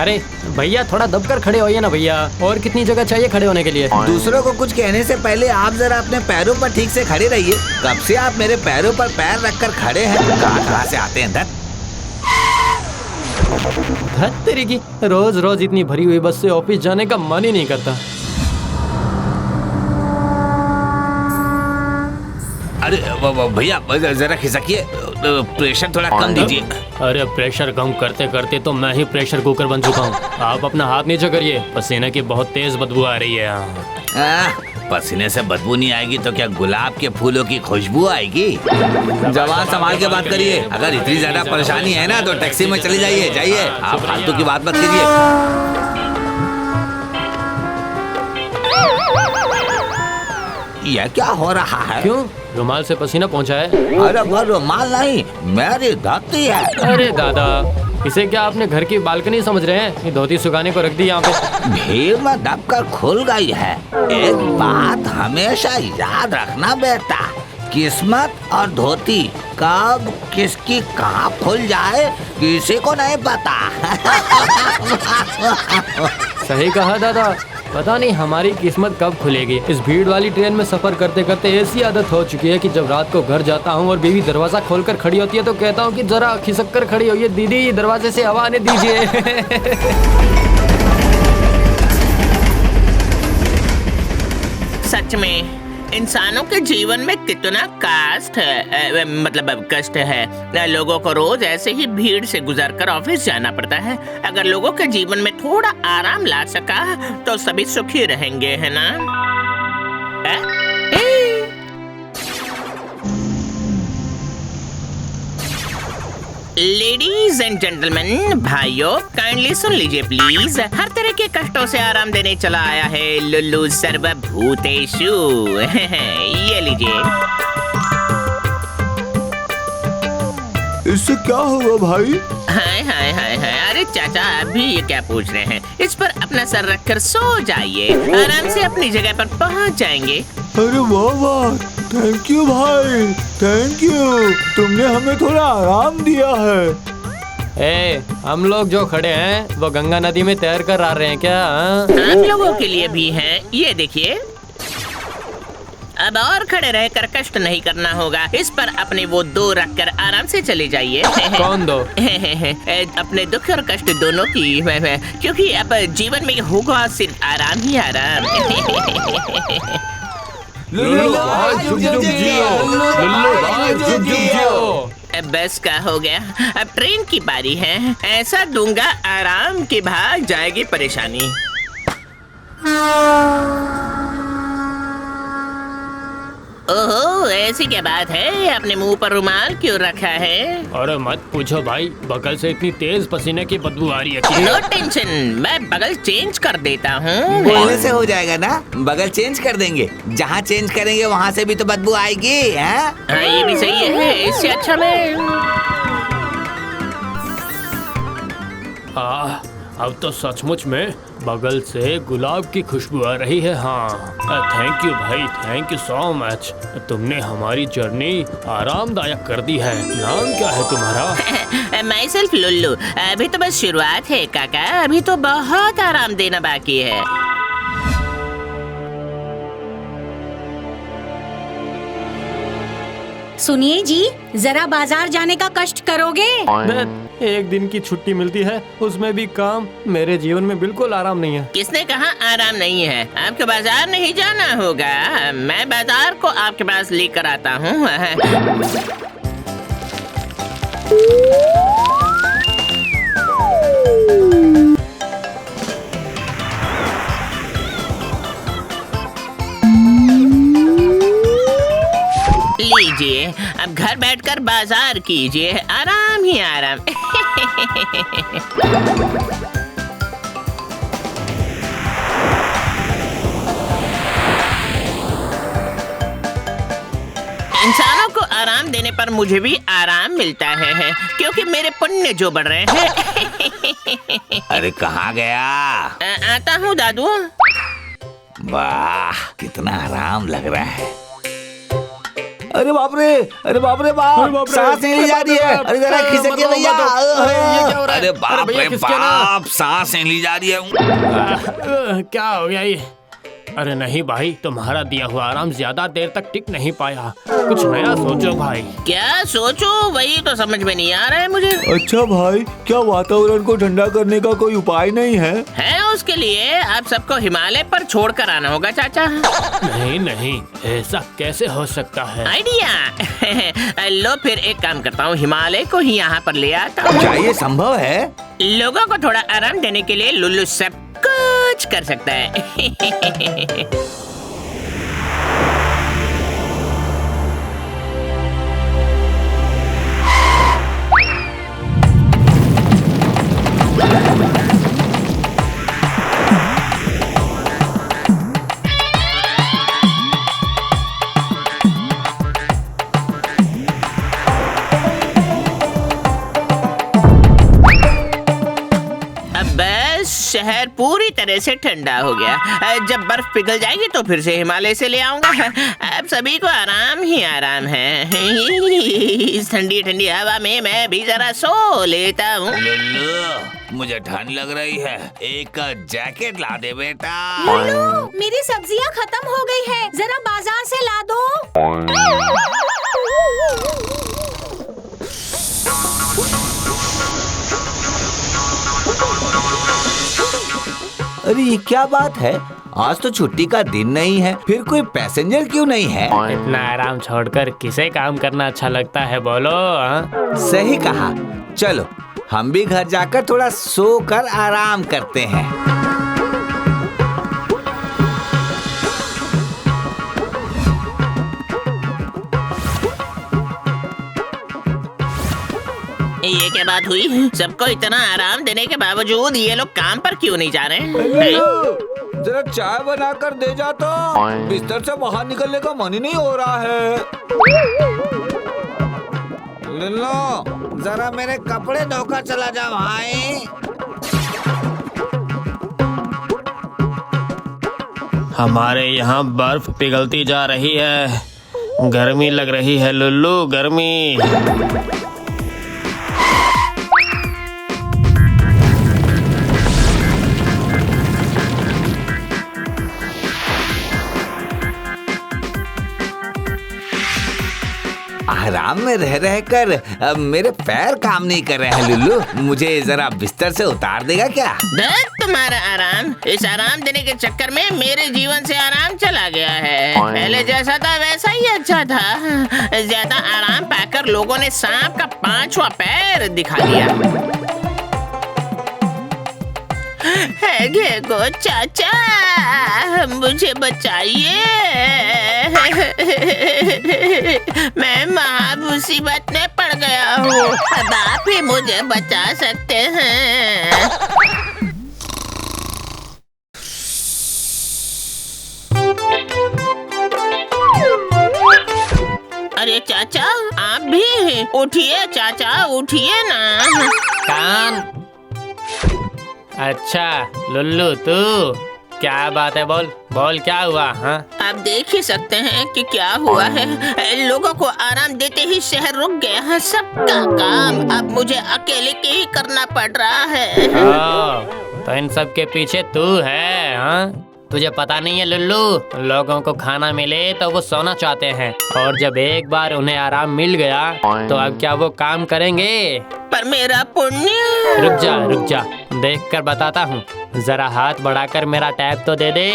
अरे भैया थोड़ा दबकर खड़े होइए ना भैया, और कितनी जगह चाहिए खड़े होने के लिए? दूसरों को कुछ कहने से पहले आप जरा अपने पैरों पर ठीक से खड़े रहिए। कब से आप मेरे पैरों पर पैर रखकर खड़े हैं? कहाँ से आते हैं? धत तेरी की, रोज रोज इतनी भरी हुई बस से ऑफिस जाने का मन ही नहीं करता। अरे भैया जरा खिसकिए, प्रेशर थोड़ा कम दीजिए। अरे प्रेशर कम करते करते तो मैं ही प्रेशर कुकर बन चुका हूँ। आप अपना हाथ नीचे करिए, पसीने की बहुत तेज बदबू आ रही है यहाँ। पसीने से बदबू नहीं आएगी तो क्या गुलाब के फूलों की खुशबू आएगी? जवान संभाल के बात करिए। अगर इतनी ज्यादा परेशानी है ना तो टैक्सी में चले जाइए। जाइए, आप फालतू की बात मत कीजिए। यह क्या हो रहा है? क्यों, रुमाल से पसीना पहुंचा है? अरे वो रुमाल नहीं, मेरी धोती है। अरे दादा, इसे क्या आपने घर की बालकनी समझ रहे हैं? ये धोती सुखाने को रख दी यहाँ पे। भीड़ में दबकर खुल गई है। एक बात हमेशा याद रखना बेटा, किस्मत और धोती कब किसकी कहाँ खुल जाए किसी को नहीं पता। सही कहा दादा, पता नहीं हमारी किस्मत कब खुलेगी। इस भीड़ वाली ट्रेन में सफर करते करते ऐसी आदत हो चुकी है कि जब रात को घर जाता हूँ और बीवी दरवाजा खोलकर खड़ी होती है तो कहता हूँ कि जरा खिसक कर खड़ी होइए दीदी, दरवाजे से हवा आने दीजिए। सच में इंसानों के जीवन में कितना कष्ट है, मतलब कष्ट है। लोगों को रोज ऐसे ही भीड़ से गुजरकर ऑफिस जाना पड़ता है। अगर लोगों के जीवन में थोड़ा आराम ला सका तो सभी सुखी रहेंगे, है ना? लेडीज एंड जेंटलमैन, भाइयों काइंडली सुन लीजिए प्लीज। हर तरह के कष्टों से आराम देने चला आया है लुल्लू सर्वभूतेषु। ये लीजिए। इससे क्या होगा भाई? हाय हाय हाय हाय, अरे चाचा आप भी ये क्या पूछ रहे हैं? इस पर अपना सर रखकर सो जाइए, आराम से अपनी जगह पर पहुंच जाएंगे। अरे वाह वाह, थैंक यू भाई, थैंक यू, तुमने हमें थोड़ा आराम दिया है। हम लोग जो खड़े हैं वो गंगा नदी में तैर कर आ रहे हैं क्या? आप लोगों के लिए भी है, ये देखिए। अब और खड़े रहकर कष्ट नहीं करना होगा। इस पर अपने वो दो रखकर आराम से चले जाइए। कौन दो? अपने दुख और कष्ट दोनों की, क्योंकि अब जीवन में होगा सिर्फ आराम ही आराम। बस का हो गया, अब ट्रेन की बारी है। ऐसा दूंगा आराम की भाग जाएगी परेशानी। ओहो, ऐसी क्या बात है? अपने मुंह पर रुमाल क्यों रखा है? अरे मत पूछो भाई, बगल से इतनी तेज पसीने की बदबू आ रही है। नो टेंशन, मैं बगल चेंज कर देता हूँ। बोलने से हो जाएगा ना, बगल चेंज कर देंगे। जहाँ चेंज करेंगे वहाँ से भी तो बदबू आएगी। हाँ, ये भी सही है। इससे अच्छा मैं अब तो सचमुच में बगल से गुलाब की खुशबू आ रही है। हाँ, थैंक यू भाई, थैंक यू सो मच। तुमने हमारी जर्नी आरामदायक कर दी है। नाम क्या है तुम्हारा? Myself Lullu. अभी तो बस शुरुआत है काका, अभी तो बहुत आराम देना बाकी है। सुनिए जी, जरा बाजार जाने का कष्ट करोगे? एक दिन की छुट्टी मिलती है, उसमें भी काम। मेरे जीवन में बिल्कुल आराम नहीं है। किसने कहा आराम नहीं है? आपको बाजार नहीं जाना होगा, मैं बाजार को आपके पास लेकर आता हूँ। लीजिए, अब घर बैठकर बाजार कीजिए, आराम ही आराम। इंसानों को आराम देने पर मुझे भी आराम मिलता है, क्योंकि मेरे पुण्य जो बढ़ रहे हैं। अरे कहाँ गया? आता हूँ दादू। वाह, कितना आराम लग रहा है। अरे बाप रे, अरे बाप रे बाप, सांस नहीं ली जा रही है। अरे जरा खिसकिए भैया। अरे बाप रे बाप, सांस नहीं ली जा रही है। क्या हो गया ये? अरे नहीं भाई, तुम्हारा दिया हुआ आराम ज्यादा देर तक टिक नहीं पाया। कुछ नया सोचो भाई। क्या सोचो, वही तो समझ में नहीं आ रहा है मुझे। अच्छा भाई, क्या वातावरण को ठंडा करने का कोई उपाय नहीं है? उसके लिए आप सबको हिमालय पर छोड़कर आना होगा चाचा। नहीं नहीं, ऐसा कैसे हो सकता है? आइडिया। लो फिर एक काम करता हूँ, हिमालय को ही यहाँ पर ले आता हूँ। क्या ये संभव है? लोगों को थोड़ा आराम देने के लिए लुल्लू सब कुछ कर सकता है। शहर पूरी तरह से ठंडा हो गया। जब बर्फ पिघल जाएगी तो फिर से हिमालय से ले आऊंगा। अब सभी को आराम ही आराम है। इस ठंडी ठंडी हवा में मैं भी जरा सो लेता हूँ। लुल्लू, मुझे ठंड लग रही है, एक जैकेट ला दे बेटा। लुल्लू, मेरी सब्जियाँ खत्म हो गई है, जरा बाजार से ला दो। अरे ये क्या बात है, आज तो छुट्टी का दिन नहीं है, फिर कोई पैसेंजर क्यों नहीं है? इतना आराम छोड़कर किसे काम करना अच्छा लगता है बोलो? सही कहा, चलो हम भी घर जाकर थोड़ा सोकर आराम करते हैं। ये क्या बात हुई? सबको इतना आराम देने के बावजूद ये लोग काम पर क्यों नहीं जा रहे हैं? जरा चाय बनाकर दे जा तो, बिस्तर से बाहर निकलने का मन ही नहीं हो रहा है। लुल्लू, जरा मेरे कपड़े धोकर चला जा भाई। हमारे यहाँ बर्फ पिघलती जा रही है, गर्मी लग रही है लुल्लू, गर्मी। आराम में रह रहकर अब मेरे पैर काम नहीं कर रहे हैं लुल्लू, मुझे जरा बिस्तर से उतार देगा क्या? तुम्हारा आराम, इस आराम देने के चक्कर में मेरे जीवन से आराम चला गया है। पहले जैसा था वैसा ही अच्छा था। ज्यादा आराम पाकर लोगों ने सांप का 5वां पैर दिखा दिया। गो चाचा, मुझे बचाइए। मैं महा मुसीबत में पड़ गया हूँ, अब आप ही मुझे बचा सकते हैं। अरे चाचा, आप भी उठिए। चाचा उठिए ना। कान। अच्छा लुल्लू, तू क्या बात है? बोल बोल, क्या हुआ? हाँ, आप देख ही सकते हैं कि क्या हुआ है। लोगों को आराम देते ही शहर रुक गया है। सबका काम अब मुझे अकेले के ही करना पड़ रहा है। तो इन सब के पीछे तू है? हाँ, तुझे पता नहीं है लुल्लू, लोगों को खाना मिले तो वो सोना चाहते हैं, और जब एक बार उन्हें आराम मिल गया तो अब क्या वो काम करेंगे? पर मेरा पुण्य। रुक जा, देख कर बताता हूँ। जरा हाथ बढ़ाकर मेरा टैब तो दे दे।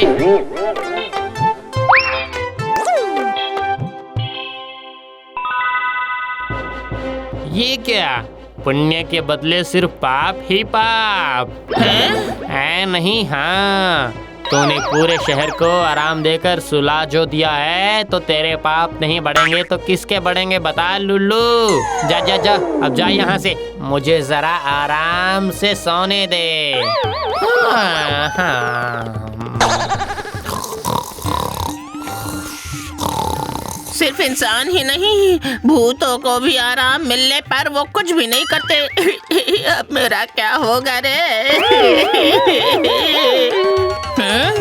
ये क्या? पुण्य के बदले सिर्फ पाप ही पाप है नहीं? हाँ, तूने पूरे शहर को आराम देकर सुला जो दिया है, तो तेरे पाप नहीं बढ़ेंगे तो किसके बढ़ेंगे बता लुल्लू? जा जा जा, अब जा यहाँ से, मुझे जरा आराम से सोने दे। हाँ। सिर्फ इंसान ही नहीं, भूतों को भी आराम मिलने पर वो कुछ भी नहीं करते। अब मेरा क्या होगा रे? हाँ?